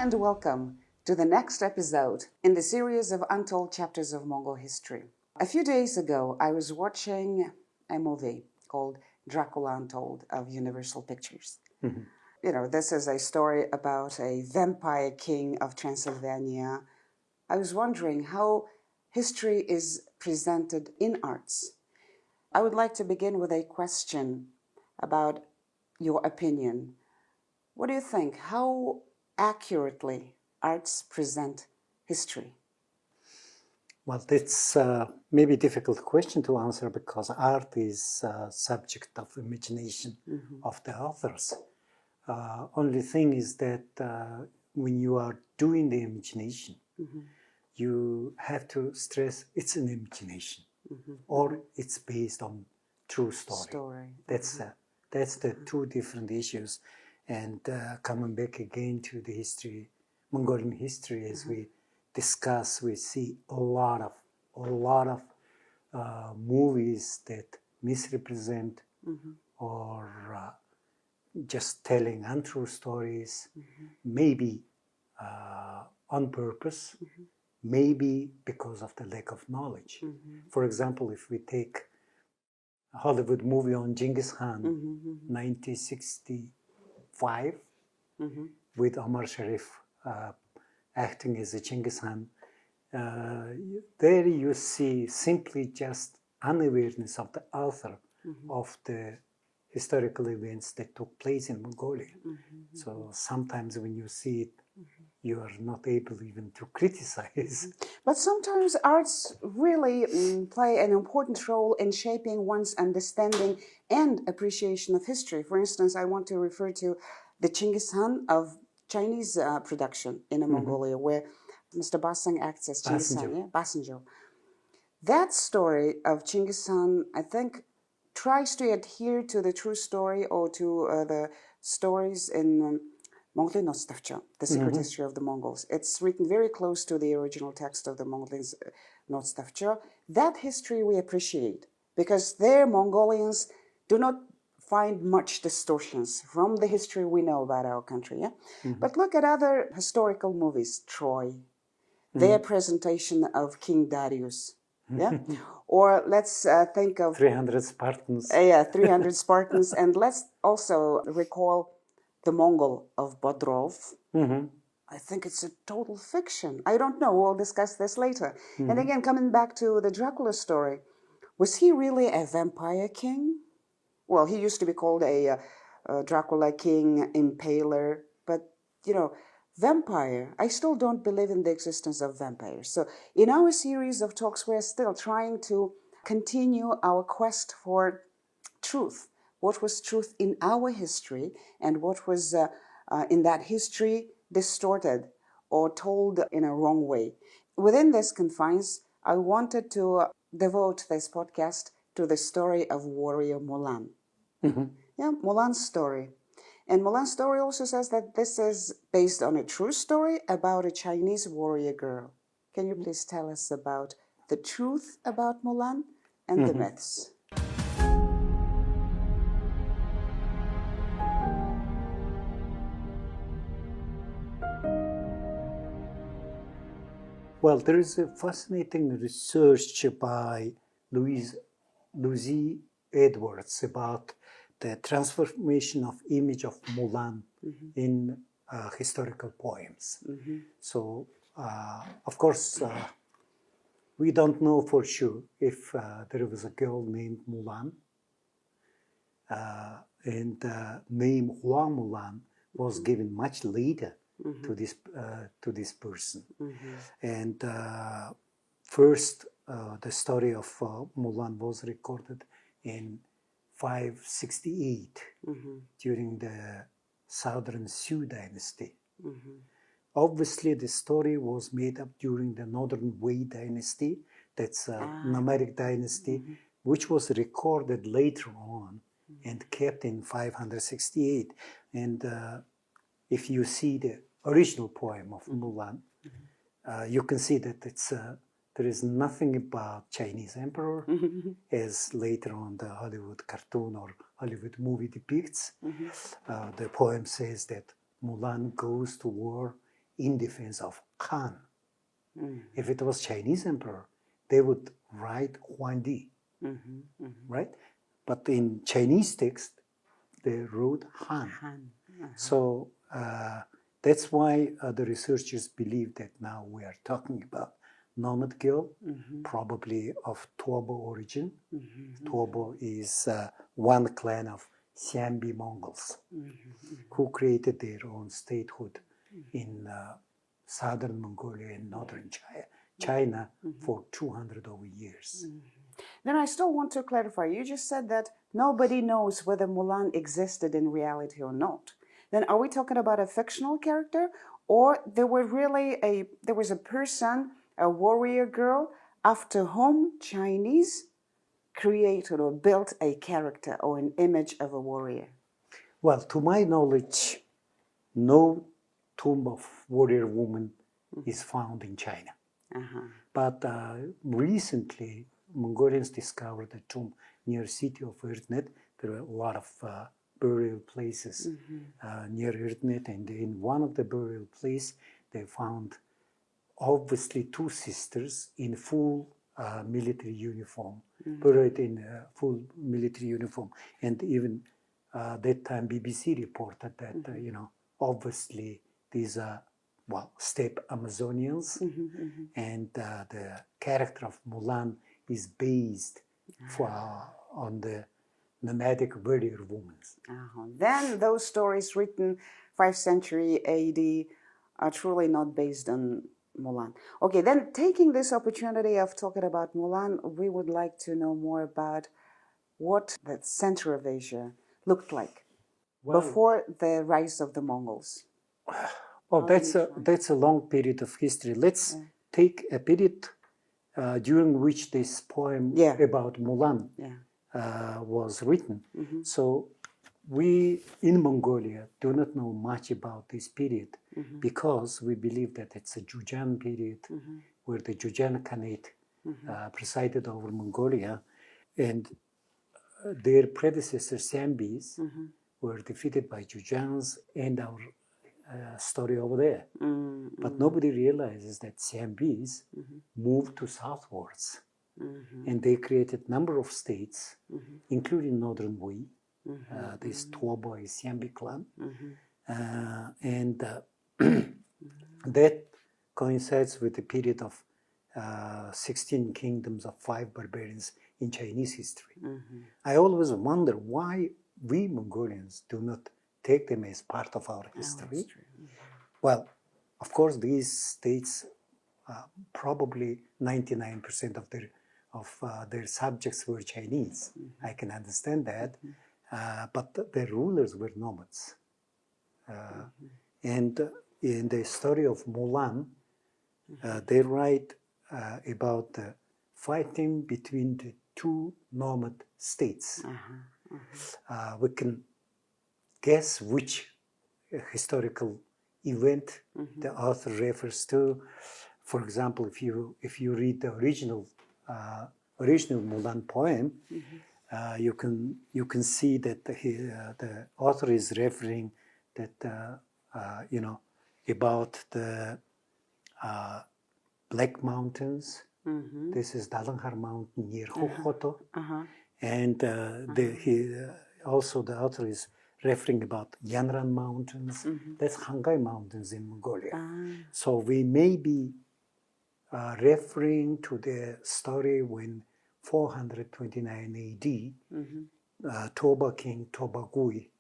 and welcome to the next episode in the series of Untold Chapters of Mongol History. A few days ago, I was watching a movie called Dracula Untold of Universal Pictures. Mm-hmm. You know, this is a story about a vampire king of Transylvania. I was wondering how history is presented in arts. I would like to begin with a question about your opinion. What do you think? How accurately arts present history? Well, that's maybe a difficult question to answer because art is subject of imagination of the authors. Only thing is that when you are doing the imagination, you have to stress it's an imagination or it's based on true story. That's the two different issues. And coming back again to the history, Mongolian history, as we discuss, we see a lot of movies that misrepresent or just telling untrue stories, maybe on purpose, maybe because of the lack of knowledge. For example, if we take a Hollywood movie on Genghis Khan, 1965, with Omar Sharif acting as a Genghis Khan, there you see simply just unawareness of the author of the historical events that took place in Mongolia. So sometimes when you see it, you are not able even to criticize. But sometimes arts really play an important role in shaping one's understanding and appreciation of history. For instance, I want to refer to the Genghis Khan of Chinese production in Mongolia, where Mr. Basang acts as Genghis Khan, Basanjo. That story of Genghis Khan, I think, tries to adhere to the true story or to the stories in Mongolian No3 The Secret History of the Mongols. It's written very close to the original text of the Mongolian No3. That history we appreciate because there Mongolians do not find much distortions from the history we know about our country. But look at other historical movies, Troy, their presentation of King Darius. Or let's think of 300 Spartans. 300 Spartans. And let's also recall the Mongol of Bodrov. I think it's a total fiction. I don't know. We'll discuss this later. And again, coming back to the Dracula story, was he really a vampire king? Well, he used to be called a Dracula king, impaler. But, you know, vampire, I still don't believe in the existence of vampires. So in our series of talks, we're still trying to continue our quest for truth. What was truth in our history and what was in that history distorted or told in a wrong way. Within these confines, I wanted to devote this podcast to the story of warrior Mulan. Mulan's story. And Mulan's story also says that this is based on a true story about a Chinese warrior girl. Can you please tell us about the truth about Mulan and the myths? Well, there is a fascinating research by Lucy Edwards about the transformation of image of Mulan in historical poems. So, of course, we don't know for sure if there was a girl named Mulan, and the name Hua Mulan was given much later to this person. And first, the story of Mulan was recorded in 568 during the Southern Sui dynasty. Obviously, the story was made up during the Northern Wei dynasty, that's a Nomadic dynasty, which was recorded later on and kept in 568. And if you see the original poem of Mulan, you can see that there is nothing about Chinese emperor, as later on the Hollywood cartoon or Hollywood movie depicts. The poem says that Mulan goes to war in defense of Khan. If it was Chinese emperor, they would write Huangdi, right? But in Chinese text, they wrote Han. So that's why the researchers believe that now we are talking about nomad girl, probably of Tuobo origin. Tuobo is one clan of Xianbi Mongols who created their own statehood in southern Mongolia and northern China for 200 over years. Then I still want to clarify. You just said that nobody knows whether Mulan existed in reality or not. Then are we talking about a fictional character, or there was a person, a warrior girl, after whom Chinese created or built a character or an image of a warrior? Well, to my knowledge, no tomb of warrior woman is found in China. But recently, Mongolians discovered a tomb near city of Erdnet. There are a lot of burial places near Erdnet, and in one of the burial places, they found obviously two sisters in full military uniform, buried in full military uniform. And even that time, BBC reported that, obviously these are, steppe Amazonians, and the character of Mulan is based on the nomadic warrior women. Then those stories written 5th century AD are truly not based on Mulan. Okay, then taking this opportunity of talking about Mulan, we would like to know more about what the center of Asia looked like before the rise of the Mongols. Well, that's a long period of history. Let's take a period during which this poem about Mulan was written. So we in Mongolia do not know much about this period because we believe that it's a Jujan period where the Jujan Khanate presided over Mongolia, and their predecessors, Sambis, were defeated by Jujans and our story over there. But nobody realizes that Sambis moved to southwards, and they created a number of states, including northern Hui, this Tuobo Siambi clan, and that coincides with the period of 16 kingdoms of 5 barbarians in Chinese history. I always wonder why we Mongolians do not take them as part of our history. Well, of course, these states, probably 99% of their subjects were Chinese. I can understand that, but the rulers were nomads. And in the story of Mulan, they write about the fighting between the two nomad states. We can guess which historical event the author refers to. For example, if you read the original Mulan poem, you can see that the author is referring that about the Black Mountains. This is Dalanghar Mountain near Hokhoto, and also the author is referring about Yanran Mountains. That's Hangai Mountains in Mongolia. So we may be referring to the story when 429 AD, Toba king Toba Gui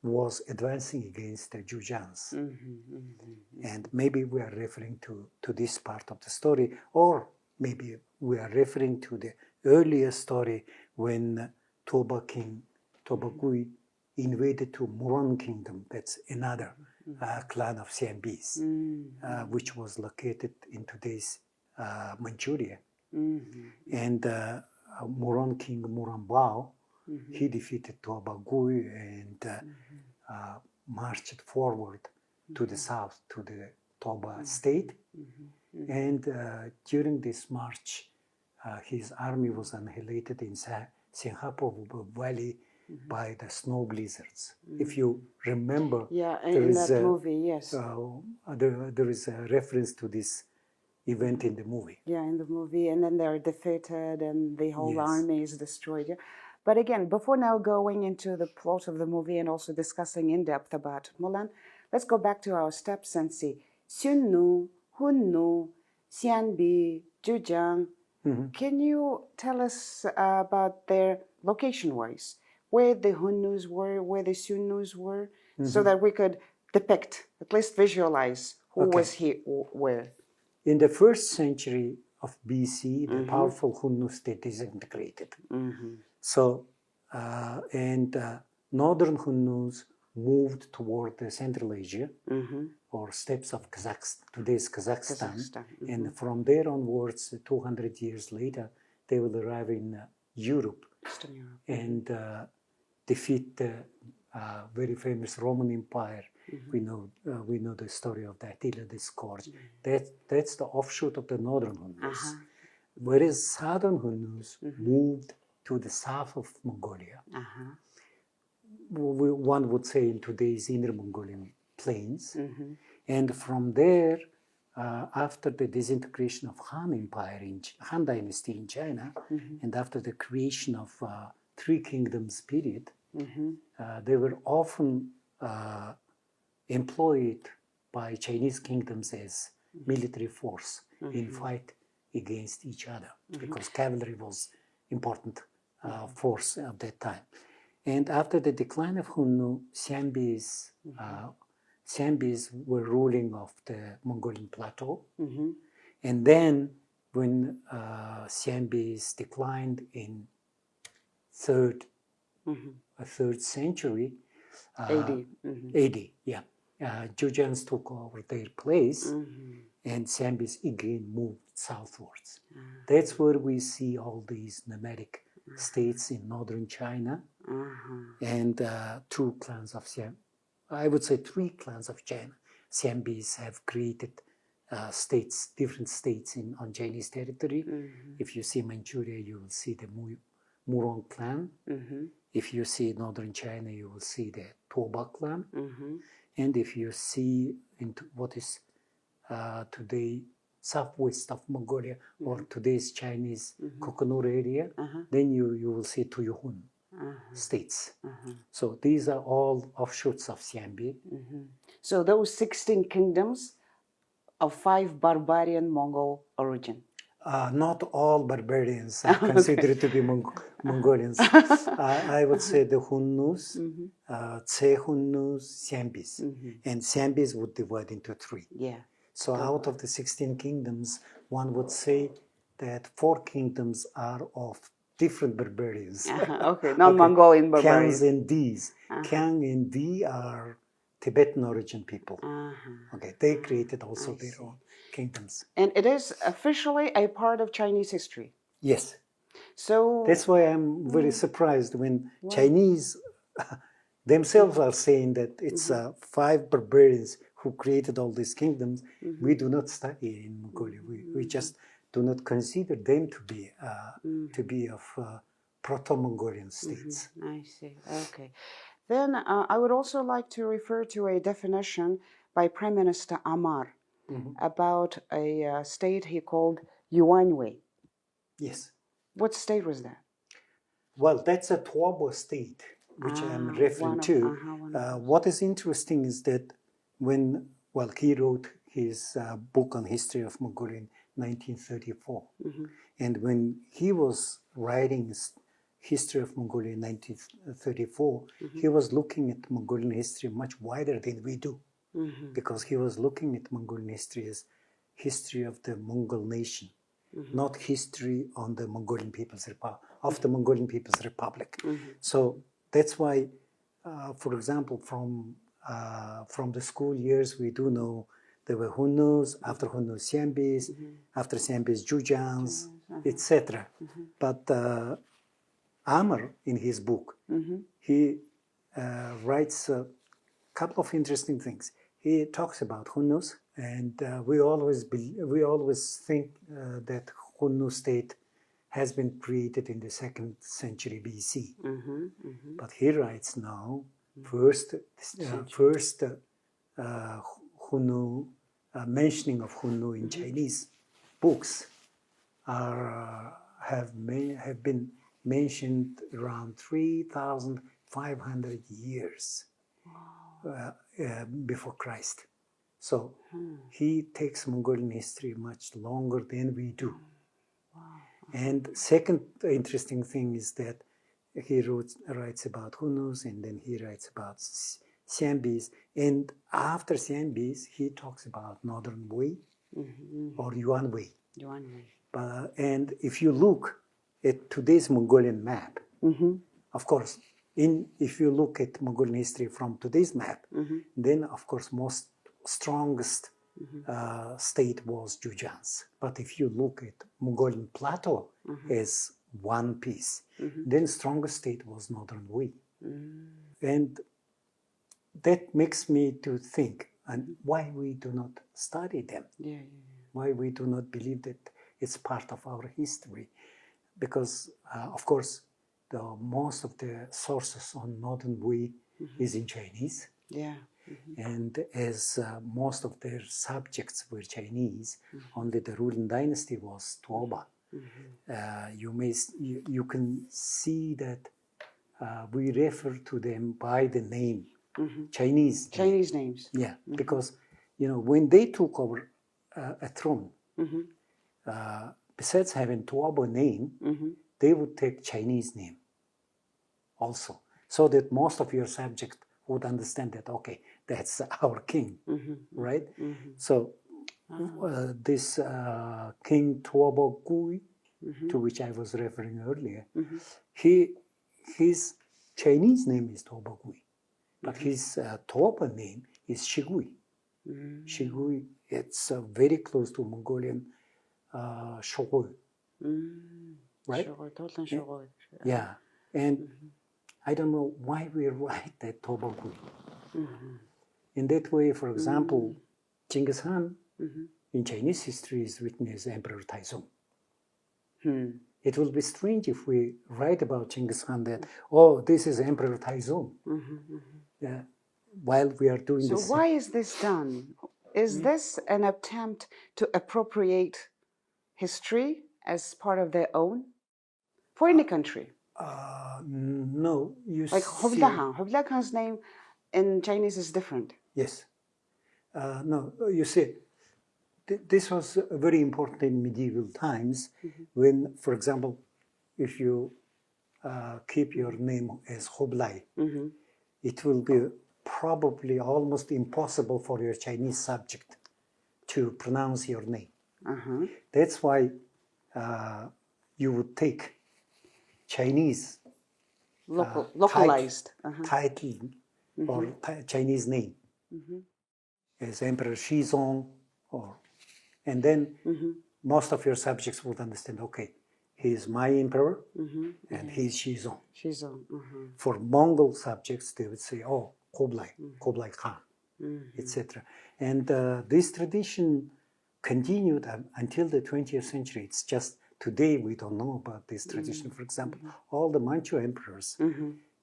was advancing against the Jujans. And maybe we are referring to this part of the story, or maybe we are referring to the earlier story when Toba king Toba Gui invaded to Muron kingdom. That's another clan of Siambis, which was located in today's Manchuria. And Muron king Muron Bao, he defeated Toba Gui and marched forward to the south, to the Toba state. And during this march, his army was annihilated in Senhapo Valley by the snow blizzards. If you remember, Yeah, there in is that a, movie, yes. there is a reference to this event in the movie. Yeah, in the movie, and then they're defeated and the whole Yes. army is destroyed. Yeah. But again, before now going into the plot of the movie and also discussing in depth about Mulan, let's go back to our steps and see Xunnu, Hunnu, Xianbi, Zhujiang. Can you tell us about their location-wise, where the Hunnus were, where the Xunnus were, so that we could depict, at least visualize who was here, where? In the 1st century of BC, the powerful Hunnu state disintegrated. So, northern Hunnus moved toward the Central Asia or steppes of Kazakhstan, today's Kazakhstan. And from there onwards, 200 years later, they will arrive in Europe and defeat the very famous Roman Empire. We know the story of the Attila the Scourge. That's the offshoot of the northern Hunnus. Whereas southern Hunnus moved to the south of Mongolia. One would say in today's Inner Mongolian plains. And from there, after the disintegration of Han Empire, Han Dynasty in China, and after the creation of Three Kingdoms period, they were often employed by Chinese kingdoms as military force in fight against each other, because cavalry was important force at that time. And after the decline of Hunnu, Xianbis were ruling of the Mongolian plateau. And then when Xianbis declined in third century, AD. AD, yeah. Zhujians took over their place, and Xianbis again moved southwards. That's where we see all these nomadic states in northern China, and two clans of I would say three clans of China. Xianbis have created states, different states on Chinese territory. If you see Manchuria, you will see the Murong clan. If you see northern China, you will see the Toba clan. And if you see into what is today southwest of Mongolia or today's Chinese Kokonur area, then you will see Tuyuhun states. So these are all offshoots of Xianbi. So those 16 kingdoms of 5 barbarian Mongol origin. Not all barbarians are considered to be Mongolians. I would say the Hunnus, Tse Hunnus, Xianbis. And Xianbis would divide into 3. Yeah. So out of the 16 kingdoms, one would say that 4 kingdoms are of different barbarians. Okay, non-Mongolian barbarians. Kangs and Dis. Kang and Di are Tibetan origin people. Okay, they created also their own kingdoms. And it is officially a part of Chinese history. Yes. So that's why I'm very surprised when Chinese themselves are saying that it's 5 barbarians who created all these kingdoms. We do not study in Mongolia. We just do not consider them to be of proto-Mongolian states. I see. Okay. Then I would also like to refer to a definition by Prime Minister Amar about a state he called Yuanwei. Yes. What state was that? Well, that's a Tuobo state, which I'm referring to. What is interesting is that when he wrote his book on history of Mongolia in 1934, and when he was writing his history of Mongolia in 1934, he was looking at Mongolian history much wider than we do, because he was looking at Mongolian history as history of the Mongol nation, not history on the Mongolian People's of the Mongolian People's Republic. So that's why, for example, from the school years, we do know there were Hunnus, after Hunnus Xianbis, after Xianbis Zhujians, etc. But Amar, in his book, he writes a couple of interesting things. He talks about Hunnus, and we always think that Hunnu state has been created in the 2nd century BC. Mm-hmm, mm-hmm. But he writes now, first Hunnu, mentioning of Hunnu in Chinese books have been mentioned around 3,500 years before Christ. So he takes Mongolian history much longer than we do. Wow. And second interesting thing is that he writes about Hunnus, and then he writes about Xianbis, and after Xianbis he talks about Northern Wei or Yuan Wei. Yuan Wei. And if you look at today's Mongolian map, of course, if you look at Mongolian history from today's map, then of course most strongest state was Zhujiang's. But if you look at Mongolian plateau as one piece, then strongest state was Northern Wei. And that makes me to think, and why we do not study them, why we do not believe that it's part of our history. Because, of course, most of the sources on Northern Wei is in Chinese. Yeah. And as most of their subjects were Chinese, only the ruling dynasty was Tuoba. You can see that we refer to them by the name, Chinese names. Yeah, because when they took over a throne, besides having Tuoba name, they would take Chinese name also, so that most of your subjects would understand that, okay, that's our king, right? So this King Tuoba Gui, to which I was referring earlier, his Chinese name is Tuoba Gui, but his Tuoba name is Shigui. Shigui, it's very close to Mongolian Shogui, right? Shogui. Yeah, and I don't know why we write that Tuoba Gui. In that way, for example, Genghis Khan in Chinese history is written as Emperor Taizong. It will be strange if we write about Genghis Khan that, oh, this is Emperor Taizong, while we are doing this. So why is this done? Is this an attempt to appropriate history as part of their own for any country? No, you like see. Hubla Khan's name in Chinese is different. Yes. No, you see, this was very important in medieval times when, for example, if you keep your name as Hublai, it will be probably almost impossible for your Chinese subject to pronounce your name. That's why you would take Chinese localized title or Chinese name as Emperor Shizong, and then most of your subjects would understand, okay, he is my emperor and he is Shizong. For Mongol subjects, they would say, oh, Kublai Khan, etc. And this tradition continued until the 20th century. It's just today we don't know about this tradition. For example, all the Manchu emperors,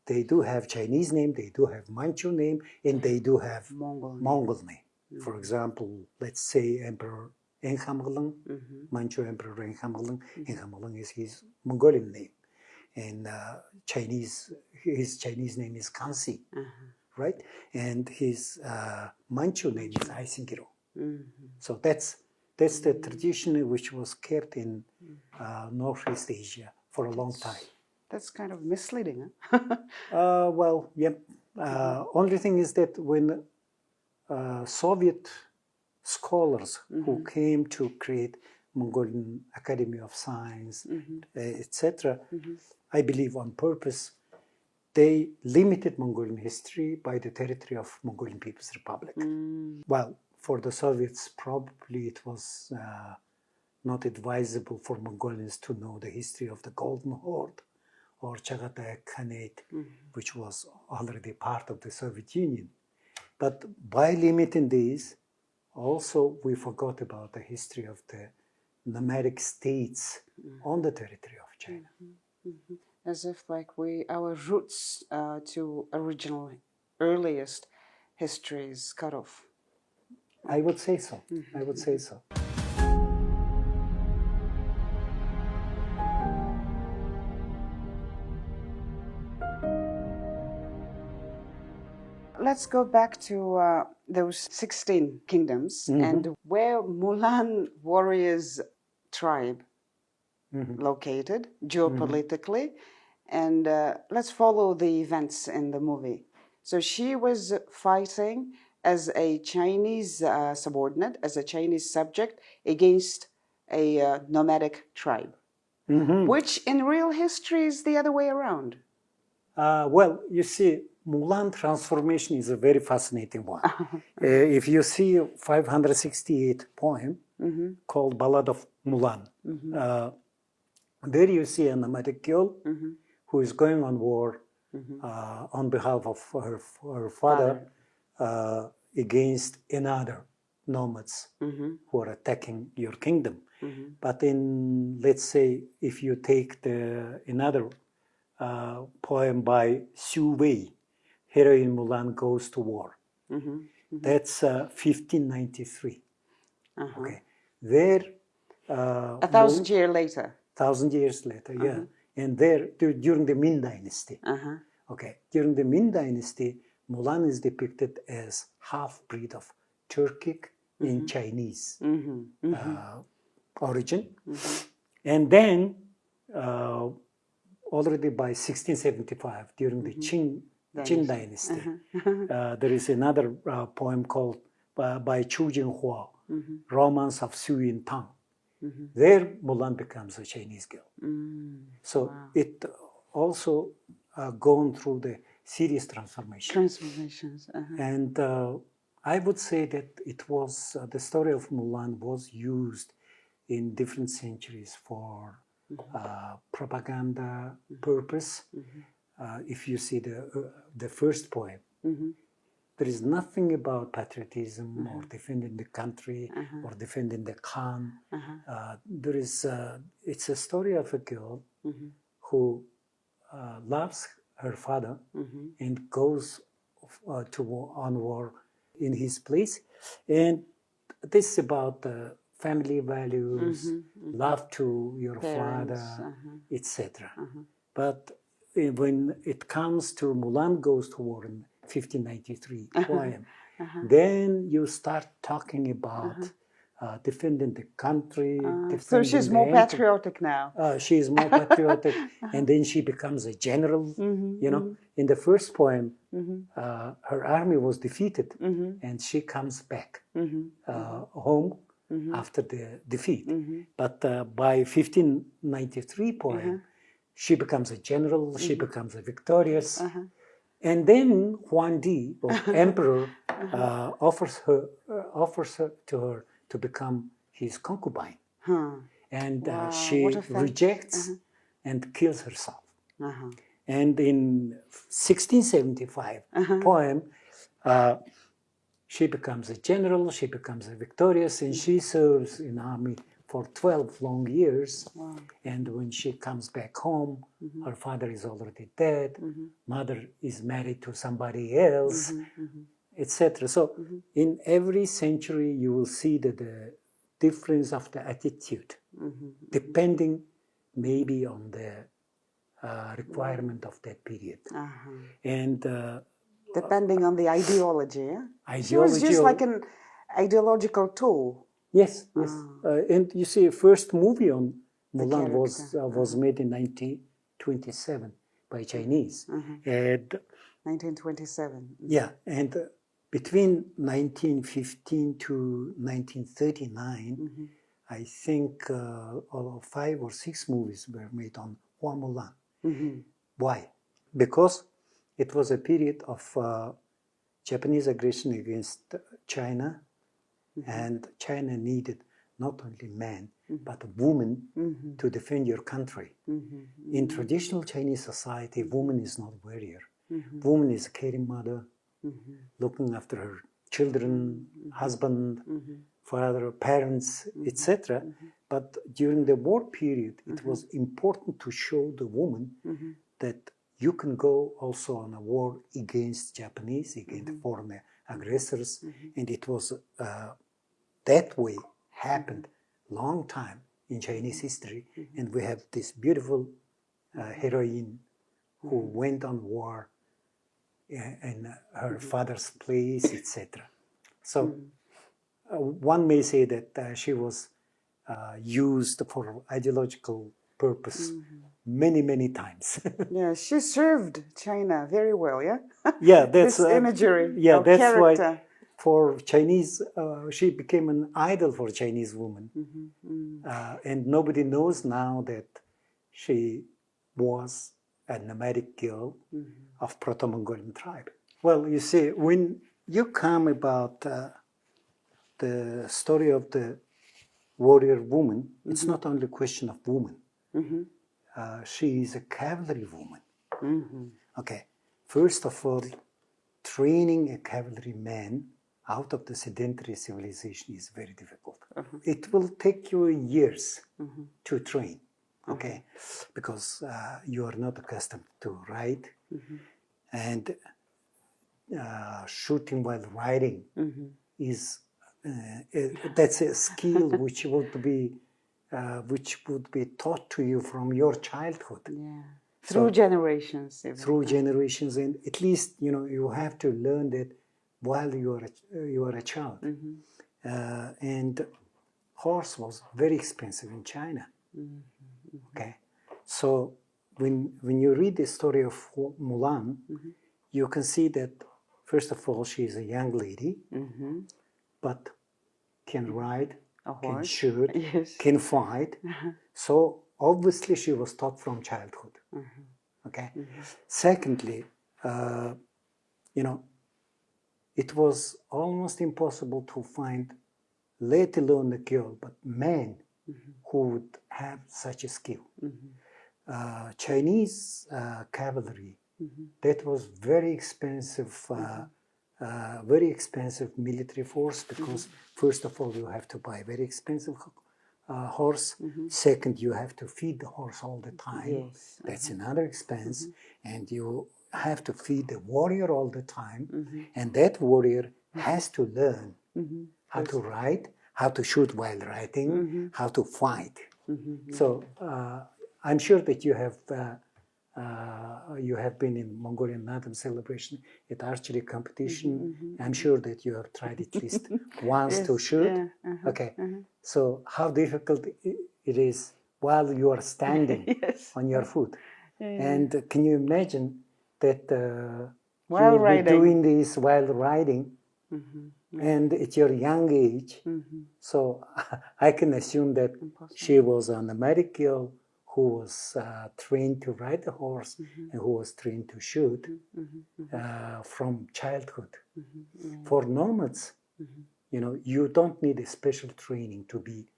they do have Chinese name, they do have Manchu name, and they do have Mongol name. For example, let's say Emperor Enkhamgalang, Manchu Emperor Enkhamgalang. Enkhamgalang is his Mongolian name, and his Chinese name is Kansi, right? And his Manchu name is Aisingiro. So that's the tradition which was kept in Northeast Asia for a long time. That's kind of misleading, Well, yeah. Only thing is that when Soviet scholars who came to create Mongolian Academy of Science, etc., I believe on purpose, they limited Mongolian history by the territory of Mongolian People's Republic. Well, for the Soviets, probably it was not advisable for Mongolians to know the history of the Golden Horde or Chagatai Khanate, which was already part of the Soviet Union. But by limiting these, also we forgot about the history of the nomadic states on the territory of China. As if like our roots to original, earliest history is cut off. I would say so. I would say so. Let's go back to those 16 kingdoms and where Mulan warriors tribe located geopolitically. And let's follow the events in the movie. So she was fighting as a Chinese subordinate, as a Chinese subject against a nomadic tribe, which in real history is the other way around. Well, you see, Mulan transformation is a very fascinating one. If you see 568 poem called Ballad of Mulan, there you see a nomadic girl who is going on war on behalf of her father against another nomads who are attacking your kingdom. But in, let's say, if you take another poem by Xu Wei, Heroine Mulan Goes to War. That's 1593. Okay, there. 1,000 years later. 1,000 years later, yeah. And there, during the Ming Dynasty. Okay, during the Ming Dynasty, Mulan is depicted as half-breed of Turkic and Chinese origin. And then, already by 1675, during the Qing Dynasty, there is another poem called by Chu Jinhua, Romance of Su Yin Tang. There, Mulan becomes a Chinese girl. So it also gone through the serious transformations. And I would say that it was the story of Mulan was used in different centuries for propaganda purpose. If you see the first poem, there is nothing about patriotism or defending the country or defending the Khan. There is it's a story of a girl who loves her father and goes on war in his place. And this is about family values, love to your father, etc. But when it comes to Mulan Goes to War in 1593 poem, then you start talking about defending the country. So she's more patriotic now. She is more patriotic, and then she becomes a general. You know, in the first poem, her army was defeated, and she comes back home after the defeat. But by 1593 poem, she becomes a general. She becomes a victorious. And then Huan Di, or emperor, offers her to her to become his concubine, and she rejects and kills herself. And in 1675 poem, she becomes a general. She becomes a victorious, and she serves in army for 12 long years. And when she comes back home, her father is already dead, mother is married to somebody else, etc. So in every century, you will see the difference of the attitude, depending maybe on the requirement of that period. And depending on the ideology. She was just like an ideological tool. Yes, yes. And you see, first movie on Mulan was made in 1927 by Chinese. And 1927. Yeah, and between 1915 to 1939, I think 5 or 6 movies were made on Hua Mulan. Why? Because it was a period of Japanese aggression against China, and China needed not only men, but women to defend your country. In traditional Chinese society, woman is not warrior. Woman is a caring mother, looking after her children, husband, father, parents, etc. But during the war period, it was important to show the woman that you can go also on a war against Japanese, against foreign aggressors, and it was that way happened long time in Chinese history, and we have this beautiful heroine who went on war in her father's place, etc. So one may say that she was used for ideological purpose many, many times. Yeah, she served China very well, yeah? Yeah, that's this imagery. Yeah, that's character. why for Chinese, she became an idol for Chinese women. And nobody knows now that she was a nomadic girl of Proto-Mongolian tribe. Well, you see, when you come about the story of the warrior woman, it's not only a question of woman. She is a cavalry woman. Okay, first of all, training a cavalry man out of the sedentary civilization is very difficult. It will take you years to train, okay, because you are not accustomed to ride, and shooting while riding is that's a skill which would be taught to you from your childhood. Yeah. Through generations. Even. Through generations, and at least you have to learn that while you are a child. And horse was very expensive in China. Okay, so when you read the story of Mulan, you can see that first of all she is a young lady, but can ride, can shoot, can fight. So obviously she was taught from childhood. Okay. Secondly, it was almost impossible to find, let alone a girl, but men who would have such a skill. Chinese cavalry, that was very expensive military force, because first of all you have to buy very expensive horse. Second, you have to feed the horse all the time. That's another expense. And you have to feed the warrior all the time. And that warrior has to learn how to ride, how to shoot while riding, how to fight. So I'm sure that you have been in Mongolian Natam celebration at archery competition. I'm sure that you have tried at least once to shoot. Okay, so how difficult it is while you are standing on your foot. And can you imagine that you'll be doing this while riding, and at your young age? So I can assume that she was a nomadic girl who was trained to ride a horse and who was trained to shoot from childhood. For nomads, you don't need a special training to be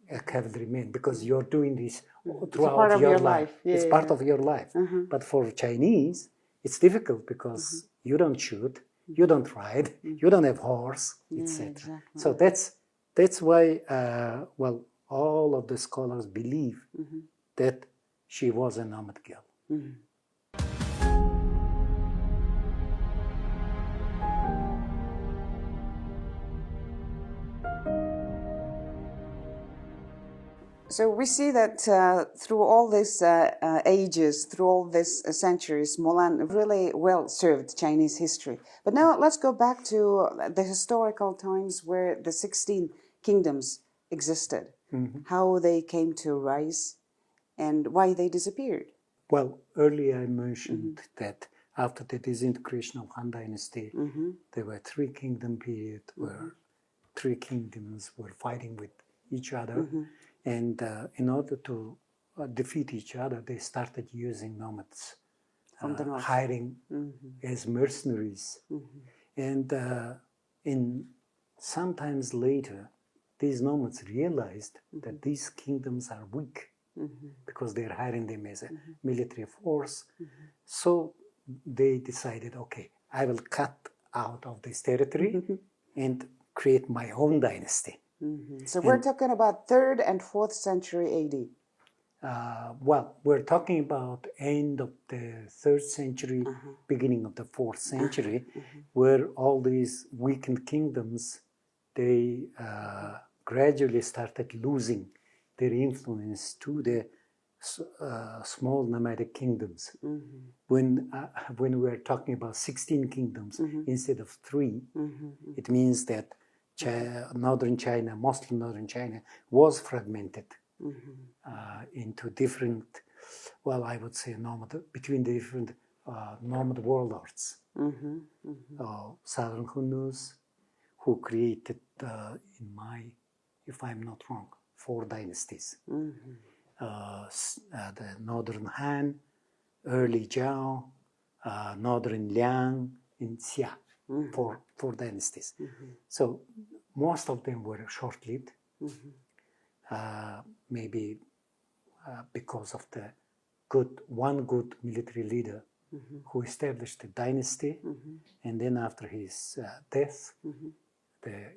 a cavalryman, because you're doing this throughout your life. It's part of your life. But for Chinese, it's difficult because you don't shoot, you don't ride, you don't have horse, etc. Exactly. So that's why, all of the scholars believe that she was a nomad girl. So we see that through all these ages, through all these centuries, Mulan really well served Chinese history. But now let's go back to the historical times where the 16 kingdoms existed, how they came to rise and why they disappeared. Well, earlier I mentioned that after the disintegration of Han Dynasty, there were 3 kingdom period where 3 kingdoms were fighting with each other. And in order to defeat each other, they started using nomads, hiring as mercenaries. And sometimes later, these nomads realized that these kingdoms are weak because they're hiring them as a military force. So they decided, okay, I will cut out of this territory and create my own dynasty. So we're talking about 3rd and 4th century AD. Well, we're talking about end of the 3rd century, beginning of the 4th century, where all these weakened kingdoms, they gradually started losing their influence to the small nomadic kingdoms. When we are talking about 16 kingdoms instead of 3, it means that northern China, mostly northern China, was fragmented into different, well, I would say between the different nomad warlords. Southern Hunnus, who created, if I'm not wrong, 4 dynasties. The northern Han, early Zhao, northern Liang, and Xia, 4 dynasties. So most of them were short-lived, maybe because of the one good military leader who established a dynasty, and then after his death,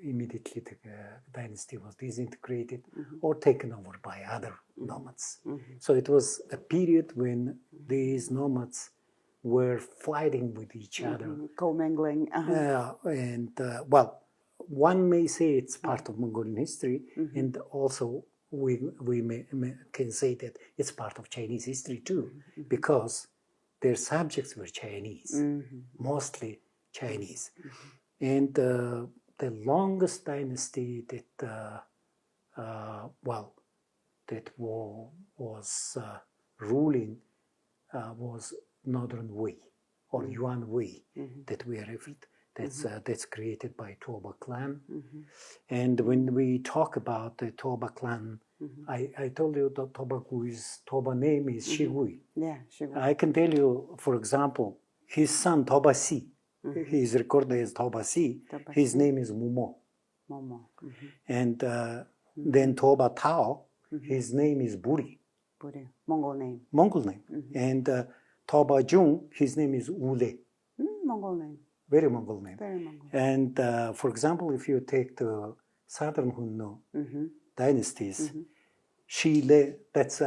immediately the dynasty was disintegrated or taken over by other nomads. So it was a period when these nomads were fighting with each other. Commingling. Well, one may say it's part of Mongolian history, and also we can say that it's part of Chinese history too, because their subjects were Chinese, mostly Chinese. And the longest dynasty that was ruling was Northern Wei, or Yuan Wei, that we are referred. That's created by Toba clan. And when we talk about the Toba clan, I told you that Toba name is Shigui. Yeah, Shigui. I can tell you, for example, his son Toba Si, he is recorded as Toba Si. His name is Mumo. And then Toba Tao, his name is Buri. Buri, Mongol name. Mongol name. And Toba Jung, his name is Ule. Mongol name. Very Mongol name. Very Mongol. And for example, if you take the Southern Hunno dynasties, Shile, that's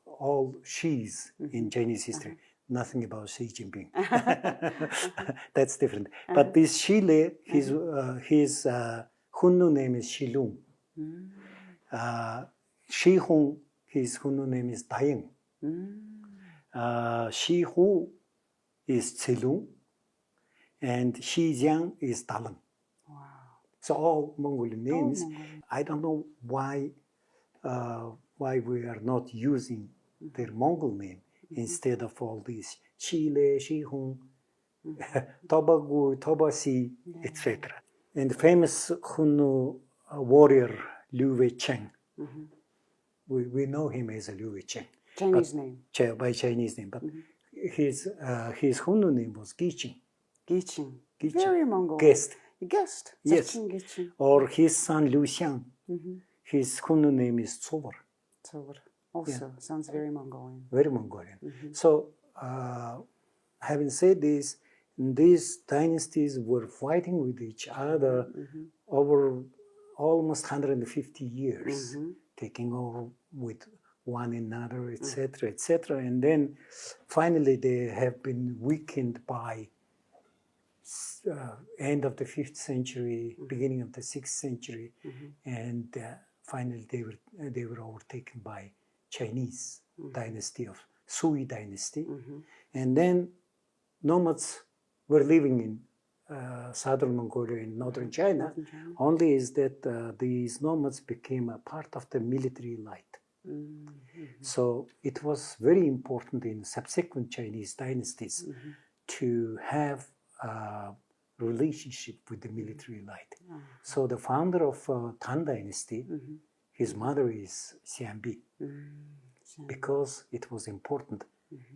all Shis in Chinese history. Nothing about Xi Jinping. That's different. But this Shile, his Hunno name is Shilung. Shihong, his Hunno name is Dayeng. Shihu is Tselung. And Xijiang is Dalang. Wow. So all Mongolian names. I don't know why we are not using their Mongol name instead of all these Chile, Shihong, Tobagu, Tobasi, etc. And the famous Hunno warrior Liu Weicheng. We know him as a Liu Weicheng. Chinese name. By Chinese name, but his Hunno name was Giching. Giching. Very Mongol. Guest. Yes. Or his son Liu Xiang. His Hunno name is Tsobar. Tsobar. Also sounds very Mongolian. Very Mongolian. So, having said this, these dynasties were fighting with each other over almost 150 years, taking over with one another, etc., etc. And then finally they have been weakened by end of the 5th century, beginning of the 6th century, and finally they were overtaken by Chinese dynasty of Sui dynasty, and then nomads were living in southern Mongolia and northern China. Only is that these nomads became a part of the military elite. So it was very important in subsequent Chinese dynasties to have relationship with the military elite. So the founder of Tang Dynasty, his mother is Xianbi, because it was important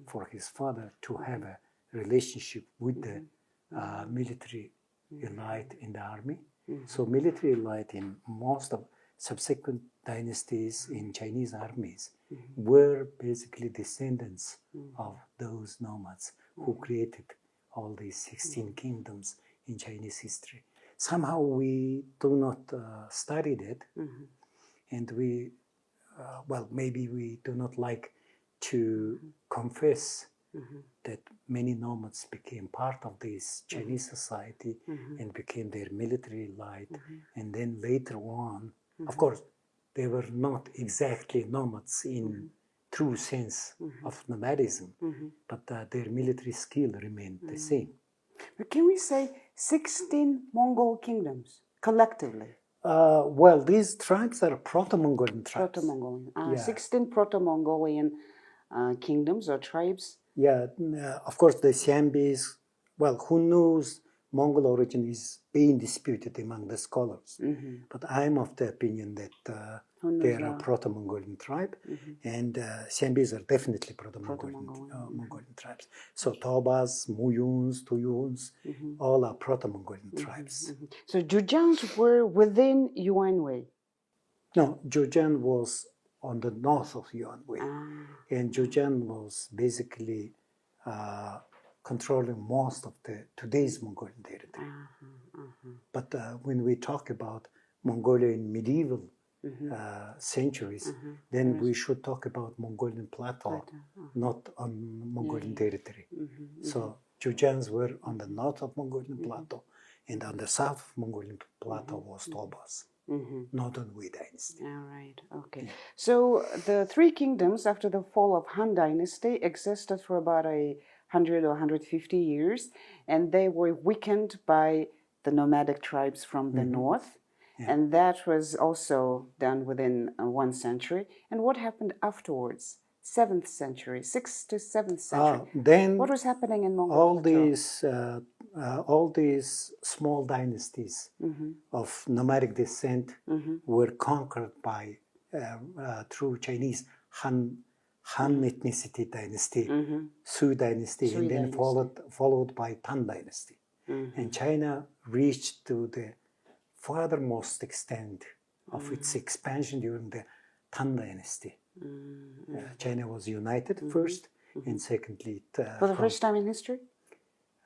for his father to have a relationship with the military elite in the army. So military elite in most of subsequent dynasties in Chinese armies were basically descendants of those nomads who created all these 16 kingdoms in Chinese history. somehow we do not study that, and we, well, maybe we do not like to confess that many nomads became part of this Chinese society and became their military elite, and then later on, of course, they were not exactly nomads in true sense of nomadism, but their military skill remained the same. But can we say 16 Mongol kingdoms collectively? Well, these tribes are proto-Mongolian tribes. Proto-Mongolian. 16 proto-Mongolian kingdoms or tribes. Yeah, of course, the Xianbis, well, who knows, Mongol origin is being disputed among the scholars. But I'm of the opinion that they are a proto-Mongolian tribe, and Xianbis are definitely proto-Mongolian tribes. So Tobas, Muyuns, Tuyuns, all are proto-Mongolian tribes. So Jurjans were within Yuan Wei? No, Jurjan was on the north of Yuan Wei, and Jurjan was basically controlling most of the today's Mongolian territory. But when we talk about Mongolia in medieval centuries, then we should talk about Mongolian plateau, not on Mongolian territory. So Jurjans were on the north of Mongolian plateau, and on the south of Mongolian plateau was Tobas. Northern Wei dynasty. All right, okay. So the three kingdoms after the fall of Han dynasty existed for about 100 or 150 years, and they were weakened by the nomadic tribes from the north, and that was also done within 1 century. And what happened afterwards? 7th century, 6th to 7th century. Then what was happening in Mongolia? All these small dynasties of nomadic descent were conquered by through Chinese Han ethnicity dynasty, Sui dynasty, and then followed by Tang dynasty. And China reached to the furthermost extent of its expansion during the Tang dynasty. China was united first, and secondly, for the first time in history,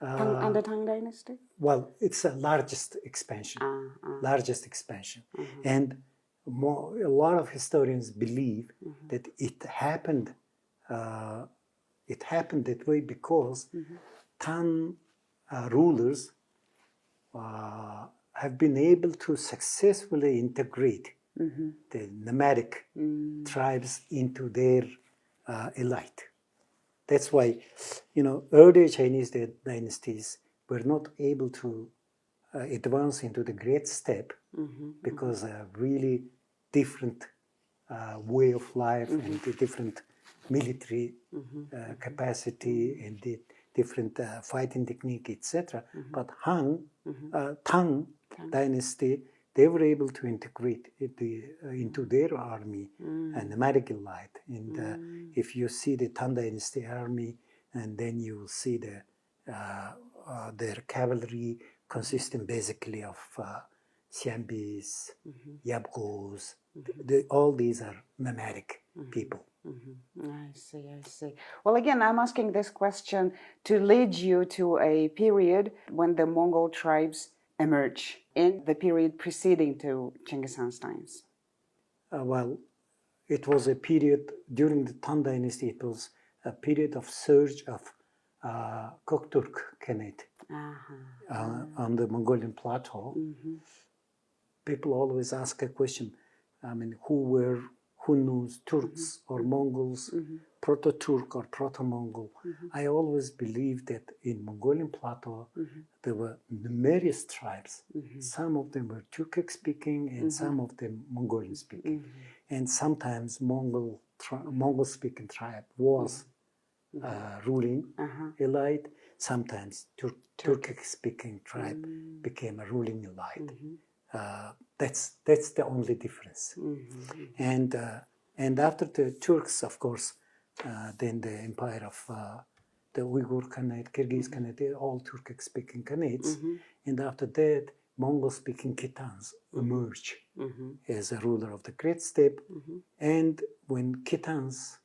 under Tang dynasty. Well, it's the largest expansion, and a lot of historians believe that it happened. It happened that way because Tang rulers have been able to successfully integrate the nomadic tribes into their elite. That's why, earlier Chinese dynasties were not able to advance into the great step because a really different way of life and the different military capacity and the different fighting technique, etc. But Tang dynasty, they were able to integrate into their army a nomadic elite. And if you see the Tang dynasty army, and then you will see their cavalry consisting basically of Xianbis, Yabgos. All these are nomadic people. I see. Well, again, I'm asking this question to lead you to a period when the Mongol tribes emerge in the period preceding to Genghis Khan's times. Well, it was a period during the Tang dynasty. It was a period of surge of Kokturk Khanate on the Mongolian plateau. People always ask a question. I mean, who knows, Turks or Mongols, Proto-Turk or Proto-Mongol? I always believed that in Mongolian plateau there were numerous tribes. Some of them were Turkic-speaking and some of them Mongolian-speaking. And sometimes Mongol-speaking tribe was ruling elite. Sometimes Turkic-speaking tribe became a ruling elite. That's the only difference. And after the Turks, of course, then the empire of the Uyghur Khanate, Kyrgyz Khanate, they're all Turkic-speaking Khanates. And after that, Mongol-speaking Khitans emerge as a ruler of the Great Steppe. And when Khitans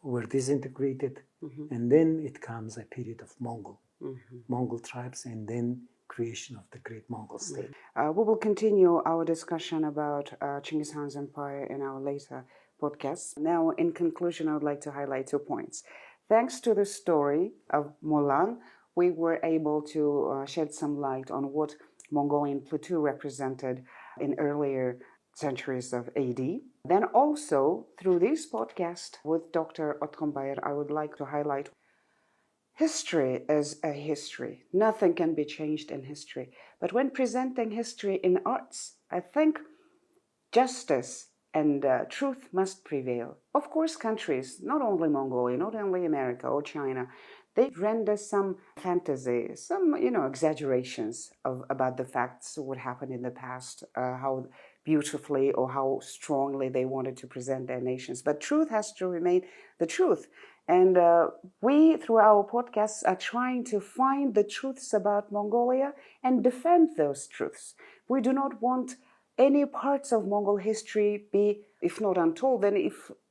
were disintegrated, and then it comes a period of Mongol tribes, and then creation of the great Mongol state. We will continue our discussion about Genghis Khan's empire in our later podcasts. Now, in conclusion, I would like to highlight 2 points. Thanks to the story of Mulan, we were able to shed some light on what Mongolian plateau represented in earlier centuries of AD. Then also, through this podcast with Dr. Otkan Bayer, I would like to highlight history is a history. Nothing can be changed in history. But when presenting history in arts, I think justice and truth must prevail. Of course, countries, not only Mongolia, not only America or China, they render some fantasy, some exaggerations about the facts of what happened in the past, how beautifully or how strongly they wanted to present their nations. But truth has to remain the truth. And we, through our podcasts, are trying to find the truths about Mongolia and defend those truths. We do not want any parts of Mongol history be, if not untold, then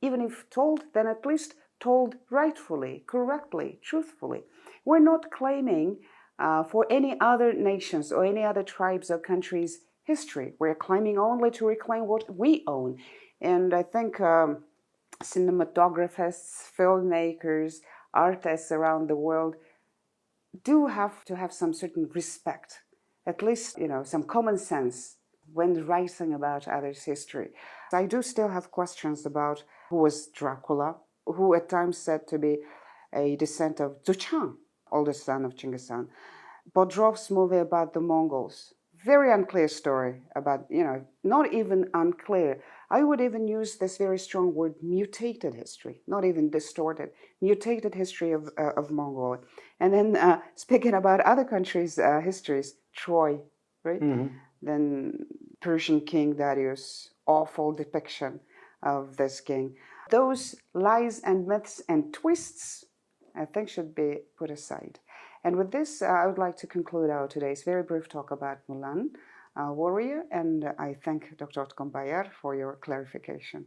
even if told, then at least told rightfully, correctly, truthfully. We're not claiming for any other nations or any other tribes or countries' history. We're claiming only to reclaim what we own. And I think cinematographers, filmmakers, artists around the world do have to have some certain respect, at least, some common sense when writing about others' history. I do still have questions about who was Dracula, who at times said to be a descent of Zuchan, oldest son of Genghis Khan. Bodrov's movie about the Mongols, very unclear story about, not even unclear. I would even use this very strong word, mutated history, not even distorted, mutated history of Mongolia. And then speaking about other countries' histories, Troy, right? Then Persian King Darius, awful depiction of this king. Those lies and myths and twists, I think, should be put aside. And with this, I would like to conclude our today's very brief talk about Mulan, warrior, and I thank Dr. Otkan Bayer for your clarification.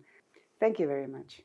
Thank you very much.